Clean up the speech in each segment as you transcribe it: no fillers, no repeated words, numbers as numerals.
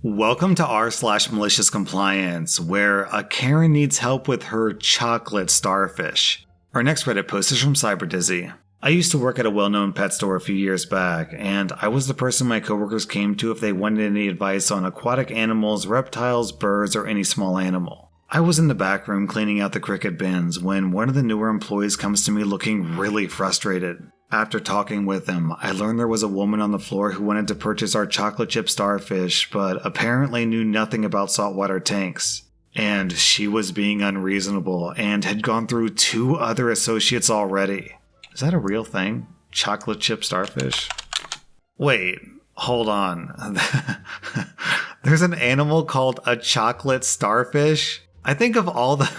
Welcome to r/Maliciouscompliance, where a Karen needs help with her chocolate starfish. Our next Reddit post is from CyberDizzy. I used to work at a well-known pet store a few years back, and I was the person my coworkers came to if they wanted any advice on aquatic animals, reptiles, birds, or any small animal. I was in the back room cleaning out the cricket bins when one of the newer employees comes to me looking really frustrated. After talking with him, I learned there was a woman on the floor who wanted to purchase our chocolate chip starfish, but apparently knew nothing about saltwater tanks. And she was being unreasonable and had gone through 2 other associates already. Is that a real thing? Chocolate chip starfish? Wait, hold on. There's an animal called a chocolate starfish? I think of all the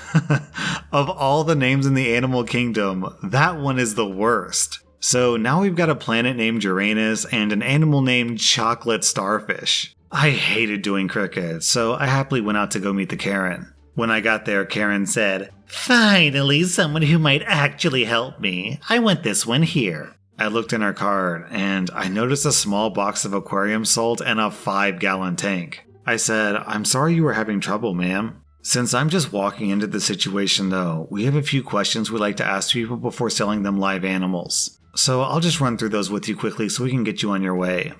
of all the names in the animal kingdom, that one is the worst. So now we've got a planet named Uranus and an animal named Chocolate Starfish. I hated doing cricket, so I happily went out to go meet the Karen. When I got there, Karen said, "Finally, someone who might actually help me. I want this one here." I looked in her cart, and I noticed a small box of aquarium salt and a 5-gallon tank. I said, "I'm sorry you were having trouble, ma'am. Since I'm just walking into the situation though, we have a few questions we like to ask people before selling them live animals. So I'll just run through those with you quickly so we can get you on your way."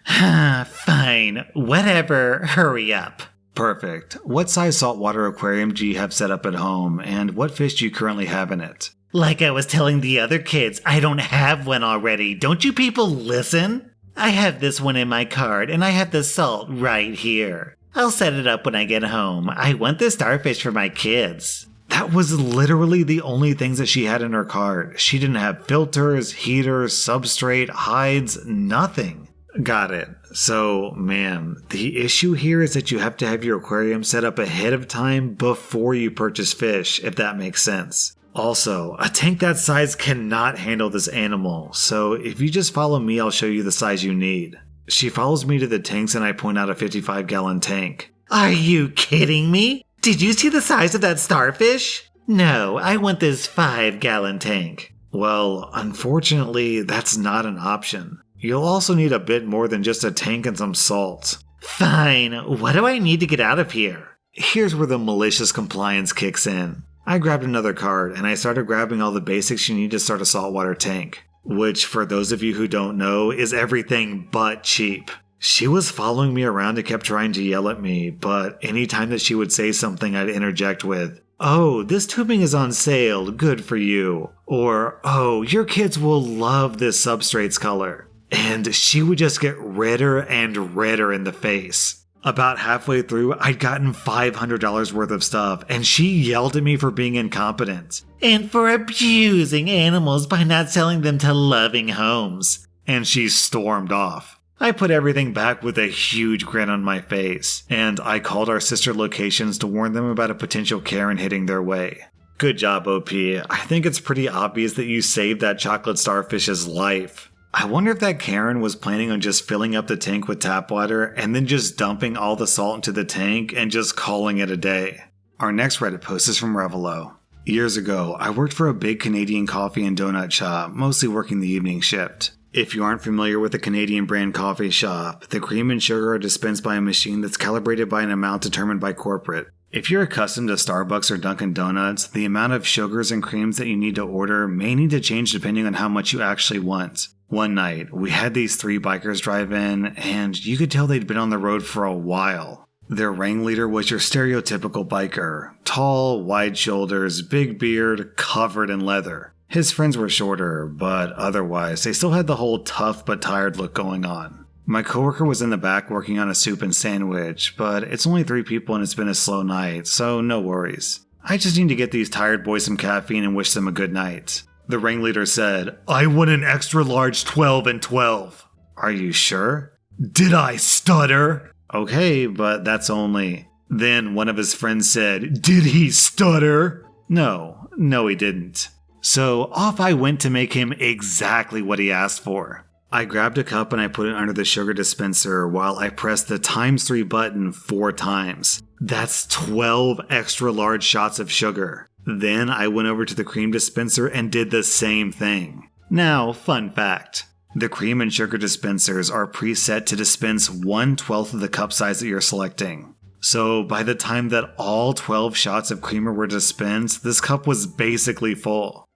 "Fine, whatever, hurry up." "Perfect. What size saltwater aquarium do you have set up at home, and what fish do you currently have in it?" "Like I was telling the other kids, I don't have one already. Don't you people listen? I have this one in my cart, and I have the salt right here. I'll set it up when I get home. I want the starfish for my kids." That was literally the only things that she had in her cart. She didn't have filters, heaters, substrate, hides, nothing. Got it. So, ma'am, the issue here is that you have to have your aquarium set up ahead of time before you purchase fish, if that makes sense. Also, a tank that size cannot handle this animal, so if you just follow me, I'll show you the size you need. She follows me to the tanks and I point out a 55-gallon tank. "Are you kidding me? Did you see the size of that starfish? No, I want this 5-gallon tank." "Well, unfortunately, that's not an option. You'll also need a bit more than just a tank and some salt." "Fine, what do I need to get out of here?" Here's where the malicious compliance kicks in. I grabbed another cart and I started grabbing all the basics you need to start a saltwater tank. Which, for those of you who don't know, is everything but cheap. She was following me around and kept trying to yell at me, but anytime that she would say something, I'd interject with, "Oh, this tubing is on sale, good for you." Or, "Oh, your kids will love this substrate's color." And she would just get redder and redder in the face. About halfway through, I'd gotten $500 worth of stuff, and she yelled at me for being incompetent. "And for abusing animals by not selling them to loving homes." And she stormed off. I put everything back with a huge grin on my face, and I called our sister locations to warn them about a potential Karen hitting their way. Good job, OP. I think it's pretty obvious that you saved that chocolate starfish's life. I wonder if that Karen was planning on just filling up the tank with tap water and then just dumping all the salt into the tank and just calling it a day. Our next Reddit post is from Revelo. Years ago, I worked for a big Canadian coffee and donut shop, mostly working the evening shift. If you aren't familiar with a Canadian brand coffee shop, the cream and sugar are dispensed by a machine that's calibrated by an amount determined by corporate. If you're accustomed to Starbucks or Dunkin' Donuts, the amount of sugars and creams that you need to order may need to change depending on how much you actually want. One night, we had these 3 bikers drive in, and you could tell they'd been on the road for a while. Their ringleader was your stereotypical biker. Tall, wide shoulders, big beard, covered in leather. His friends were shorter, but otherwise, they still had the whole tough but tired look going on. My coworker was in the back working on a soup and sandwich, but it's only 3 people and it's been a slow night, so no worries. I just need to get these tired boys some caffeine and wish them a good night. The ringleader said, "I want an extra large 12 and 12. "Are you sure?" "Did I stutter?" "Okay, but that's only..." Then one of his friends said, "Did he stutter?" No, he didn't. So off I went to make him exactly what he asked for. I grabbed a cup and I put it under the sugar dispenser while I pressed the ×3 button 4 times. That's 12 extra large shots of sugar. Then I went over to the cream dispenser and did the same thing. Now, fun fact. The cream and sugar dispensers are preset to dispense 1/12 of the cup size that you're selecting. So by the time that all 12 shots of creamer were dispensed, this cup was basically full.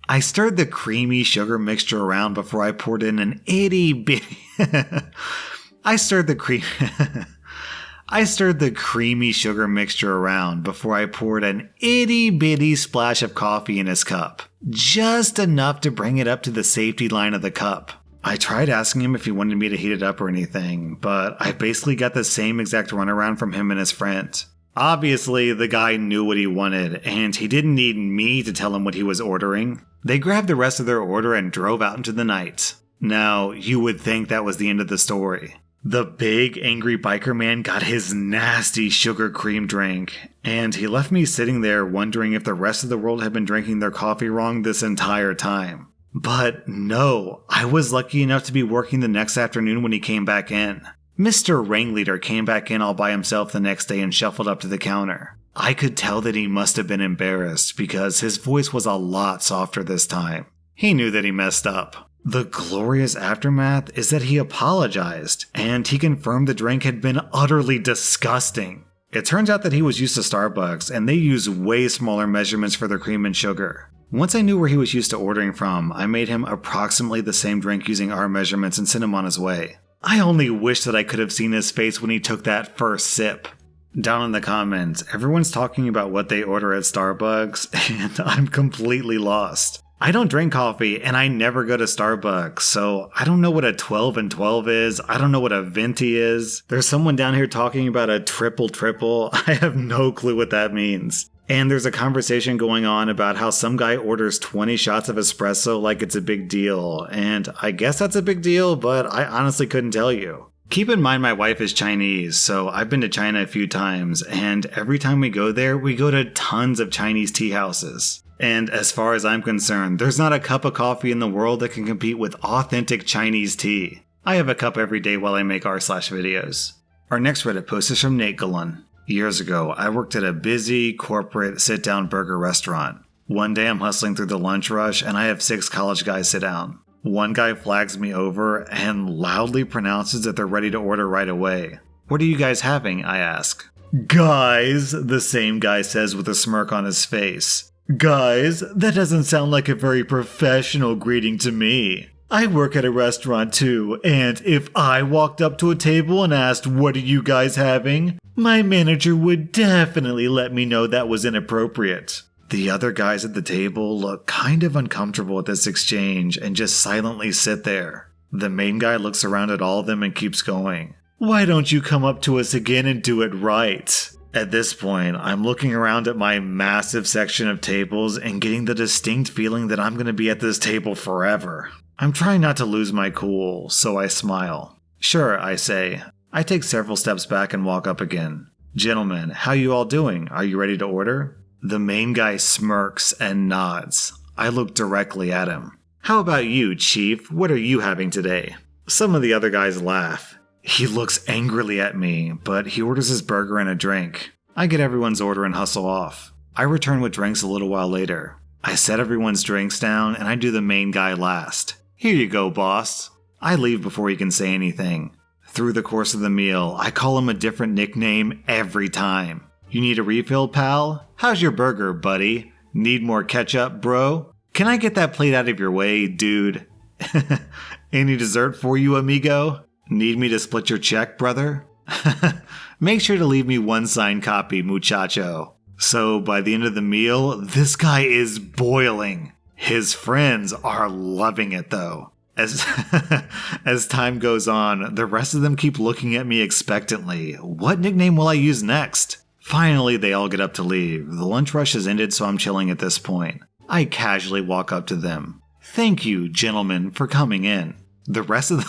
I stirred the creamy sugar mixture around before I poured in an itty bitty... I stirred the creamy sugar mixture around before I poured an itty bitty splash of coffee in his cup. Just enough to bring it up to the safety line of the cup. I tried asking him if he wanted me to heat it up or anything, but I basically got the same exact runaround from him and his friend. Obviously, the guy knew what he wanted, and he didn't need me to tell him what he was ordering. They grabbed the rest of their order and drove out into the night. Now, you would think that was the end of the story. The big, angry biker man got his nasty sugar cream drink, and he left me sitting there wondering if the rest of the world had been drinking their coffee wrong this entire time. But no, I was lucky enough to be working the next afternoon when he came back in. Mr. Ringleader came back in all by himself the next day and shuffled up to the counter. I could tell that he must have been embarrassed because his voice was a lot softer this time. He knew that he messed up. The glorious aftermath is that he apologized, and he confirmed the drink had been utterly disgusting. It turns out that he was used to Starbucks, and they use way smaller measurements for their cream and sugar. Once I knew where he was used to ordering from, I made him approximately the same drink using our measurements and sent him on his way. I only wish that I could have seen his face when he took that first sip. Down in the comments, everyone's talking about what they order at Starbucks, and I'm completely lost. I don't drink coffee, and I never go to Starbucks, so I don't know what a 12 and 12 is. I don't know what a venti is. There's someone down here talking about a triple. I have no clue what that means. And there's a conversation going on about how some guy orders 20 shots of espresso like it's a big deal. And I guess that's a big deal, but I honestly couldn't tell you. Keep in mind my wife is Chinese, so I've been to China a few times, and every time we go there, we go to tons of Chinese tea houses. And as far as I'm concerned, there's not a cup of coffee in the world that can compete with authentic Chinese tea. I have a cup every day while I make rSlash videos. Our next Reddit post is from Nate Gallon. Years ago, I worked at a busy, corporate, sit-down burger restaurant. One day I'm hustling through the lunch rush and I have 6 college guys sit down. One guy flags me over and loudly pronounces that they're ready to order right away. "What are you guys having?" I ask. "Guys," the same guy says with a smirk on his face. "Guys, that doesn't sound like a very professional greeting to me. I work at a restaurant too, and if I walked up to a table and asked, 'What are you guys having?' my manager would definitely let me know that was inappropriate." The other guys at the table look kind of uncomfortable at this exchange and just silently sit there. The main guy looks around at all of them and keeps going. "Why don't you come up to us again and do it right?" At this point, I'm looking around at my massive section of tables and getting the distinct feeling that I'm going to be at this table forever. I'm trying not to lose my cool, so I smile. "Sure," I say. I take several steps back and walk up again. "Gentlemen, how you all doing? Are you ready to order?" The main guy smirks and nods. I look directly at him. "How about you, Chief? What are you having today?" Some of the other guys laugh. He looks angrily at me, but he orders his burger and a drink. I get everyone's order and hustle off. I return with drinks a little while later. I set everyone's drinks down and I do the main guy last. "Here you go, boss." I leave before he can say anything. Through the course of the meal, I call him a different nickname every time. "You need a refill, pal? How's your burger, buddy? Need more ketchup, bro? Can I get that plate out of your way, dude? Any dessert for you, amigo? Need me to split your check, brother? Make sure to leave me one signed copy, muchacho." So by the end of the meal, this guy is boiling. His friends are loving it though. As time goes on, the rest of them keep looking at me expectantly. What nickname will I use next? Finally, they all get up to leave. The lunch rush has ended, so I'm chilling at this point. I casually walk up to them. "Thank you, gentlemen, for coming in." The rest of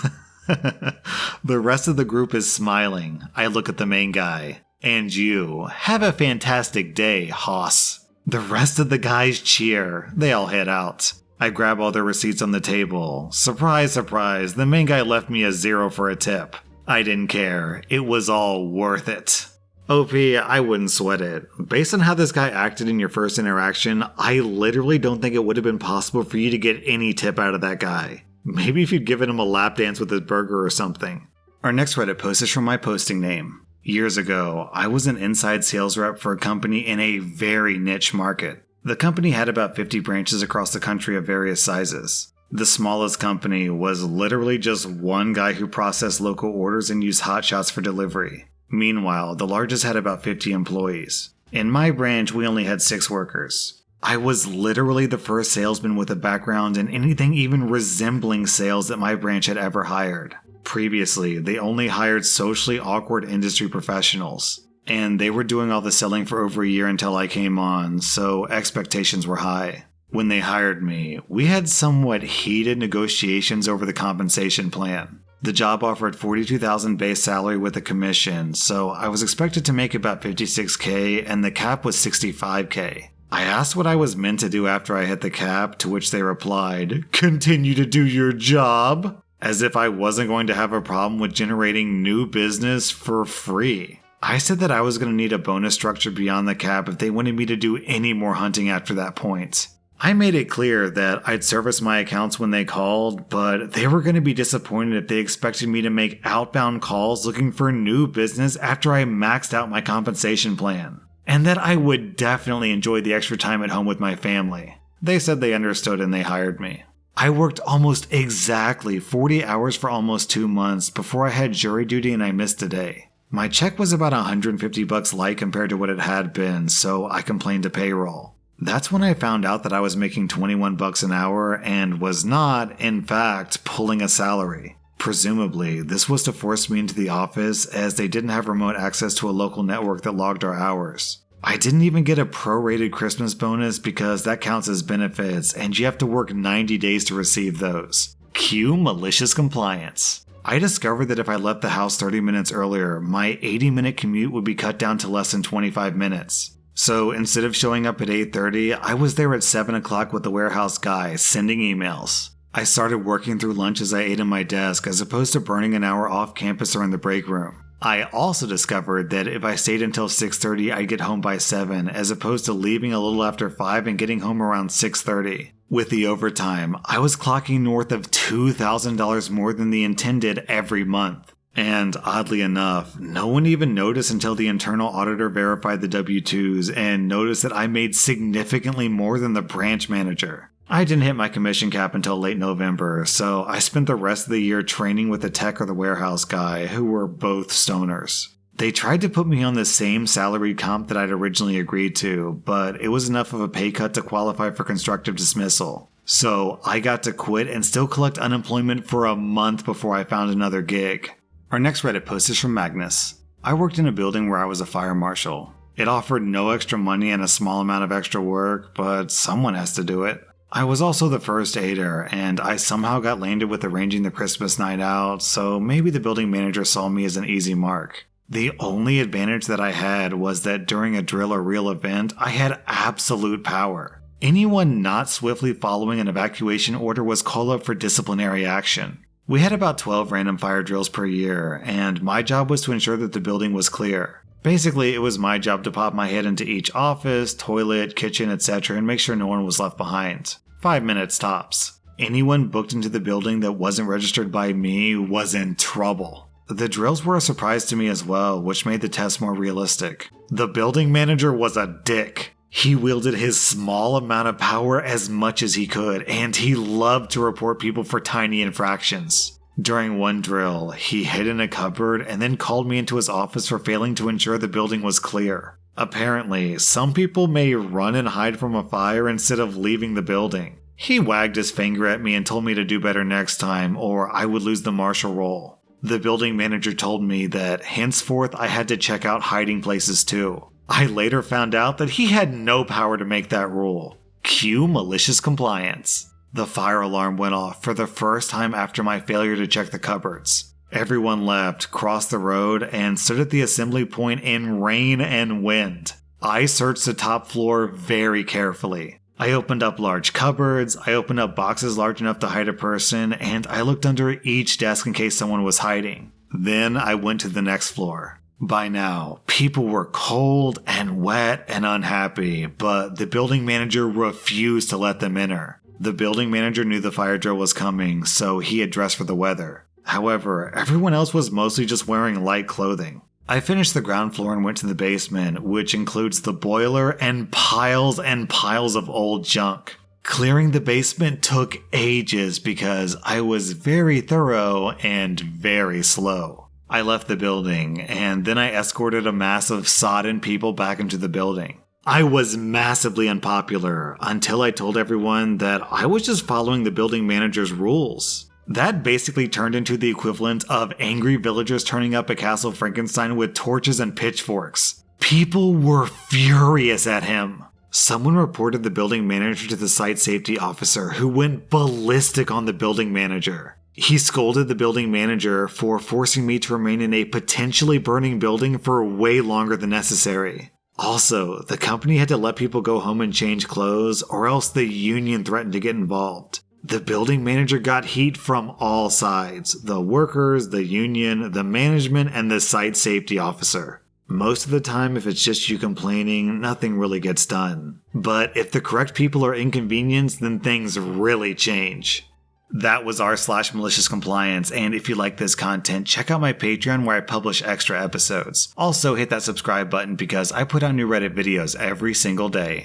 the group is smiling. I look at the main guy. "And you, have a fantastic day, hoss." The rest of the guys cheer. They all head out. I grab all their receipts on the table. Surprise, surprise, the main guy left me a 0 for a tip. I didn't care. It was all worth it. OP, I wouldn't sweat it. Based on how this guy acted in your first interaction, I literally don't think it would have been possible for you to get any tip out of that guy. Maybe if you'd given him a lap dance with his burger or something. Our next Reddit post is from my posting name. Years ago, I was an inside sales rep for a company in a very niche market. The company had about 50 branches across the country of various sizes. The smallest company was literally just one guy who processed local orders and used hotshots for delivery. Meanwhile, the largest had about 50 employees. In my branch, we only had 6 workers. I was literally the first salesman with a background in anything even resembling sales that my branch had ever hired. Previously, they only hired socially awkward industry professionals, and they were doing all the selling for over a year until I came on, so expectations were high. When they hired me, we had somewhat heated negotiations over the compensation plan. The job offered $42,000 base salary with a commission, so I was expected to make about $56K and the cap was $65K. I asked what I was meant to do after I hit the cap, to which they replied, "Continue to do your job?" As if I wasn't going to have a problem with generating new business for free. I said that I was going to need a bonus structure beyond the cap if they wanted me to do any more hunting after that point. I made it clear that I'd service my accounts when they called, but they were going to be disappointed if they expected me to make outbound calls looking for new business after I maxed out my compensation plan, and that I would definitely enjoy the extra time at home with my family. They said they understood and they hired me. I worked almost exactly 40 hours for almost 2 months before I had jury duty and I missed a day. My check was about $150 light compared to what it had been, so I complained to payroll. That's when I found out that I was making $21 an hour and was not, in fact, pulling a salary. Presumably, this was to force me into the office as they didn't have remote access to a local network that logged our hours. I didn't even get a prorated Christmas bonus because that counts as benefits and you have to work 90 days to receive those. Cue malicious compliance. I discovered that if I left the house 30 minutes earlier, my 80-minute commute would be cut down to less than 25 minutes. So instead of showing up at 8:30, I was there at 7 o'clock with the warehouse guy, sending emails. I started working through lunch as I ate at my desk as opposed to burning an hour off campus or in the break room. I also discovered that if I stayed until 6:30, I'd get home by 7, as opposed to leaving a little after 5 and getting home around 6:30. With the overtime, I was clocking north of $2,000 more than the intended every month. And oddly enough, no one even noticed until the internal auditor verified the W-2s and noticed that I made significantly more than the branch manager. I didn't hit my commission cap until late November, so I spent the rest of the year training with the tech or the warehouse guy, who were both stoners. They tried to put me on the same salary comp that I'd originally agreed to, but it was enough of a pay cut to qualify for constructive dismissal. So I got to quit and still collect unemployment for a month before I found another gig. Our next Reddit post is from Magnus. I worked in a building where I was a fire marshal. It offered no extra money and a small amount of extra work, but someone has to do it. I was also the first aider, and I somehow got landed with arranging the Christmas night out, so maybe the building manager saw me as an easy mark. The only advantage that I had was that during a drill or real event, I had absolute power. Anyone not swiftly following an evacuation order was called up for disciplinary action. We had about 12 random fire drills per year, and my job was to ensure that the building was clear. Basically, it was my job to pop my head into each office, toilet, kitchen, etc. and make sure no one was left behind. 5 minutes tops. Anyone booked into the building that wasn't registered by me was in trouble. The drills were a surprise to me as well, which made the test more realistic. The building manager was a dick. He wielded his small amount of power as much as he could, and he loved to report people for tiny infractions. During one drill, he hid in a cupboard and then called me into his office for failing to ensure the building was clear. Apparently, some people may run and hide from a fire instead of leaving the building. He wagged his finger at me and told me to do better next time, or I would lose the marshal role. The building manager told me that henceforth I had to check out hiding places too. I later found out that he had no power to make that rule. Cue malicious compliance. The fire alarm went off for the first time after my failure to check the cupboards. Everyone left, crossed the road, and stood at the assembly point in rain and wind. I searched the top floor very carefully. I opened up large cupboards, I opened up boxes large enough to hide a person, and I looked under each desk in case someone was hiding. Then I went to the next floor. By now, people were cold and wet and unhappy, but the building manager refused to let them enter. The building manager knew the fire drill was coming, so he had dressed for the weather. However, everyone else was mostly just wearing light clothing. I finished the ground floor and went to the basement, which includes the boiler and piles of old junk. Clearing the basement took ages because I was very thorough and very slow. I left the building, and then I escorted a mass of sodden people back into the building. I was massively unpopular until I told everyone that I was just following the building manager's rules. That basically turned into the equivalent of angry villagers turning up at Castle Frankenstein with torches and pitchforks. People were furious at him. Someone reported the building manager to the site safety officer, who went ballistic on the building manager. He scolded the building manager for forcing me to remain in a potentially burning building for way longer than necessary. Also, the company had to let people go home and change clothes, or else the union threatened to get involved. The building manager got heat from all sides: the workers, the union, the management, and the site safety officer. Most of the time, if it's just you complaining, nothing really gets done. But if the correct people are inconvenienced, then things really change. That was r/Maliciouscompliance, and if you like this content, check out my Patreon where I publish extra episodes. Also, hit that subscribe button because I put out new Reddit videos every single day.